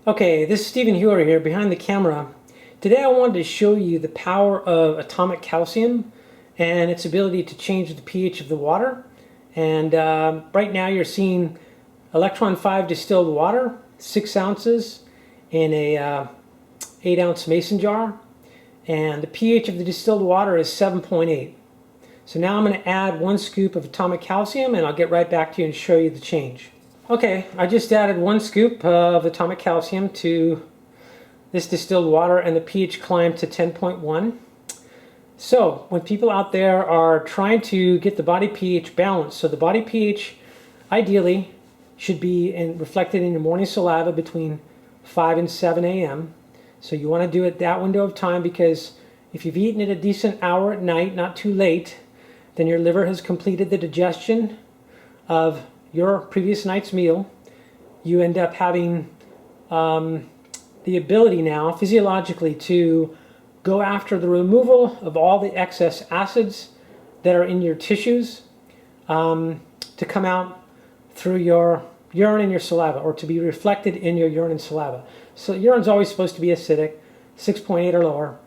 Okay, this is Stephen Hewer here behind the camera. Today I wanted to show you the power of atomic calcium and its ability to change the pH of the water. And right now you're seeing electron 5 distilled water, 6 ounces in a 8-ounce mason jar. And the pH of the distilled water is 7.8. So now I'm going to add 1 scoop of atomic calcium and I'll get right back to you and show you the change. Okay, I just added 1 scoop of atomic calcium to this distilled water and the pH climbed to 10.1. So when people out there are trying to get the body pH balanced, so the body pH ideally should be reflected in your morning saliva between 5 and 7 a.m. So you want to do it that window of time, because if you've eaten at a decent hour at night, not too late, then your liver has completed the digestion of your previous night's meal. You end up having the ability now physiologically to go after the removal of all the excess acids that are in your tissues to come out through your urine and your saliva, or to be reflected in your urine and saliva. So urine's always supposed to be acidic, 6.8 or lower.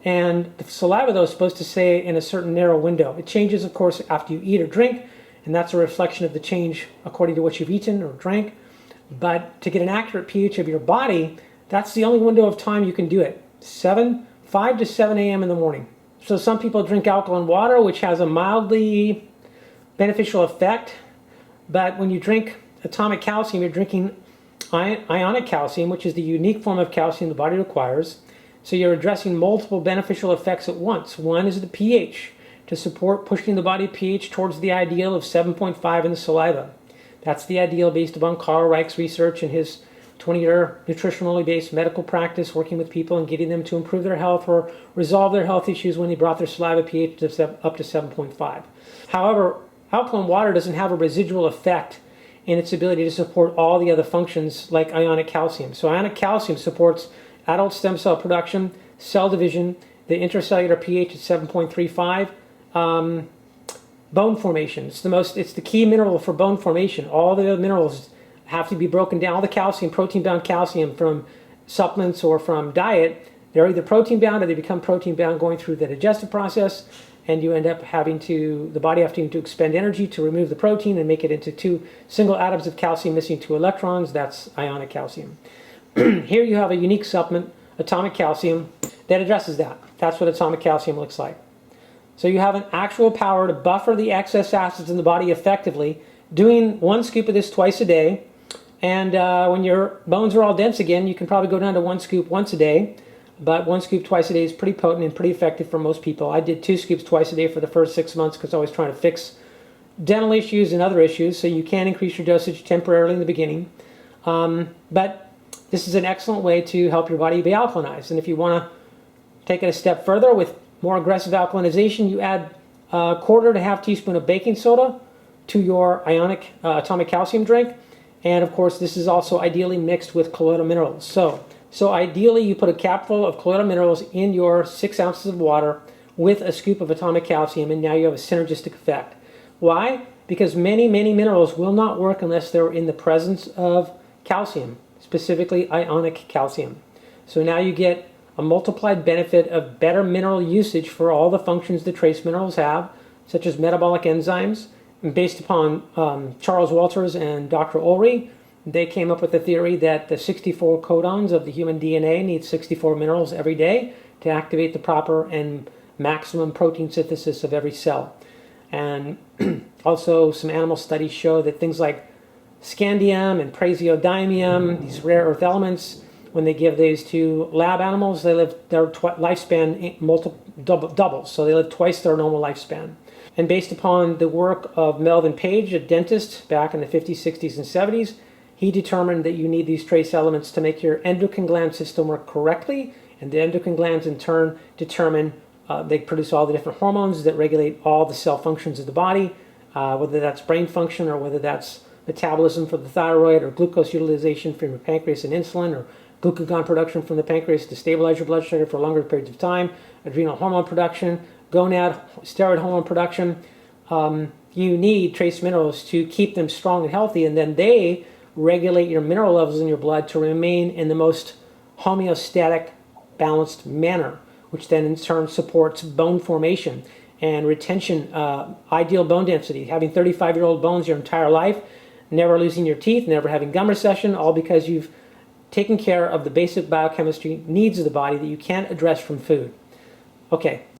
And the saliva, though, is supposed to stay in a certain narrow window. It changes, of course, after you eat or drink, and that's a reflection of the change according to what you've eaten or drank. But to get an accurate pH of your body, that's the only window of time you can do it. 5 to 7 a.m. in the morning. So some people drink alkaline water, which has a mildly beneficial effect. But when you drink atomic calcium, you're drinking ionic calcium, which is the unique form of calcium the body requires. So you're addressing multiple beneficial effects at once. One is the pH, to support pushing the body pH towards the ideal of 7.5 in the saliva. That's the ideal based upon Carl Reich's research and his 20-year nutritionally based medical practice, working with people and getting them to improve their health or resolve their health issues when they brought their saliva pH up to 7.5. However, alkaline water doesn't have a residual effect in its ability to support all the other functions like ionic calcium. So ionic calcium supports adult stem cell production, cell division, the intracellular pH at 7.35, bone formation. It's the key mineral for bone formation. All the other minerals have to be broken down. All the calcium, protein-bound calcium from supplements or from diet, they're either protein-bound or they become protein-bound going through the digestive process, and you end up the body having to expend energy to remove the protein and make it into 2 single atoms of calcium missing 2 electrons. That's ionic calcium. Here you have a unique supplement, atomic calcium, that addresses that. That's what atomic calcium looks like. So you have an actual power to buffer the excess acids in the body effectively, doing 1 scoop of this twice a day. And when your bones are all dense again, you can probably go down to 1 scoop once a day. But 1 scoop twice a day is pretty potent and pretty effective for most people. I did 2 scoops twice a day for the first 6 months because I was trying to fix dental issues and other issues. So you can increase your dosage temporarily in the beginning. But this is an excellent way to help your body be alkalinized. And if you want to take it a step further with more aggressive alkalinization, you add a 1/4 to 1/2 teaspoon of baking soda to your ionic atomic calcium drink. And of course, this is also ideally mixed with colloidal minerals. So ideally, you put a capful of colloidal minerals in your 6 ounces of water with a scoop of atomic calcium, and now you have a synergistic effect. Why? Because many minerals will not work unless they're in the presence of calcium, specifically ionic calcium. So now you get a multiplied benefit of better mineral usage for all the functions that trace minerals have, such as metabolic enzymes. And based upon Charles Walters and Dr. Ulrey, they came up with the theory that the 64 codons of the human DNA need 64 minerals every day to activate the proper and maximum protein synthesis of every cell. And also some animal studies show that things like scandium and praseodymium, these rare earth elements, when they give these to lab animals, their lifespan doubles. So they live twice their normal lifespan. And based upon the work of Melvin Page, a dentist back in the 50s, 60s, and 70s, he determined that you need these trace elements to make your endocrine gland system work correctly, and the endocrine glands in turn determine, they produce all the different hormones that regulate all the cell functions of the body, whether that's brain function or whether that's metabolism for the thyroid or glucose utilization from your pancreas and insulin, or glucagon production from the pancreas to stabilize your blood sugar for longer periods of time, adrenal hormone production, gonad steroid hormone production. You need trace minerals to keep them strong and healthy, and then they regulate your mineral levels in your blood to remain in the most homeostatic, balanced manner, which then in turn supports bone formation and retention, ideal bone density, having 35-year-old bones your entire life, never losing your teeth, never having gum recession, all because you've taken care of the basic biochemistry needs of the body that you can't address from food. Okay.